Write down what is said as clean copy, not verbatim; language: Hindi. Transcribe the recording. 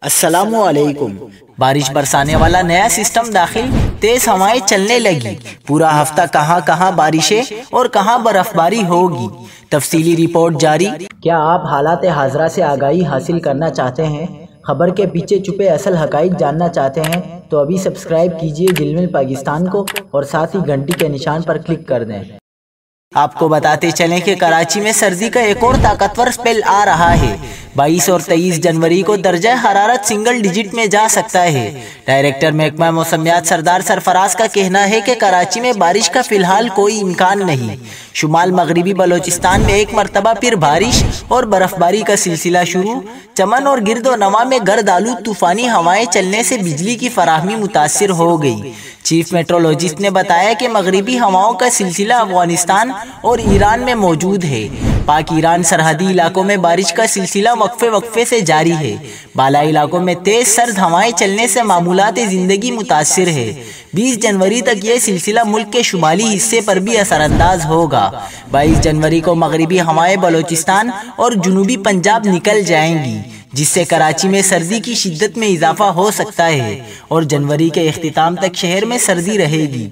अस्सलामुअलैकुम। बारिश बरसाने वाला नया सिस्टम दाखिल, तेज हवाएं चलने लगी। पूरा हफ्ता कहां कहां बारिशें और कहां बर्फबारी होगी, तफसीली रिपोर्ट जारी। क्या आप हालात हाजरा से आगाही हासिल करना चाहते हैं? खबर के पीछे छुपे असल हकाइक जानना चाहते हैं? तो अभी सब्सक्राइब कीजिए जिलमिल पाकिस्तान को और साथ ही घंटी के निशान पर क्लिक कर दें। आपको बताते चलें कि कराची में सर्दी का एक और ताकतवर स्पेल आ रहा है। 22 और 23 जनवरी को दर्जा हरारत सिंगल डिजिट में जा सकता है। डायरेक्टर महकमा मौसमियात सरदार सरफराज का कहना है कि कराची में बारिश का फिलहाल कोई इम्कान नहीं। शुमाल मगरिबी बलोचिस्तान में एक मरतबा फिर बारिश और बर्फबारी का सिलसिला शुरू। चमन और गिरदो नवा में गर्द आलू तूफानी हवाएं चलने से बिजली की फराहमी मुतासिर हो गई। चीफ मेट्रोलॉजिस्ट ने बताया कि मगरिबी हवाओं का सिलसिला अफगानिस्तान और ईरान में मौजूद है। पाक ईरान सरहदी इलाकों में बारिश का सिलसिला वक्फे वक्फे से जारी है। बालाई इलाकों में तेज सर्द हवाएं चलने से मामूलात जिंदगी मुतासिर है। 20 जनवरी तक यह सिलसिला मुल्क के शुमाली हिस्से पर भी असरअंदाज होगा। 22 जनवरी को मगरिबी हवाएं बलोचिस्तान और जुनूबी पंजाब निकल जाएंगी, जिससे कराची में सर्दी की शिद्दत में इजाफा हो सकता है और जनवरी के इख्तिताम तक शहर में सर्दी रहेगी।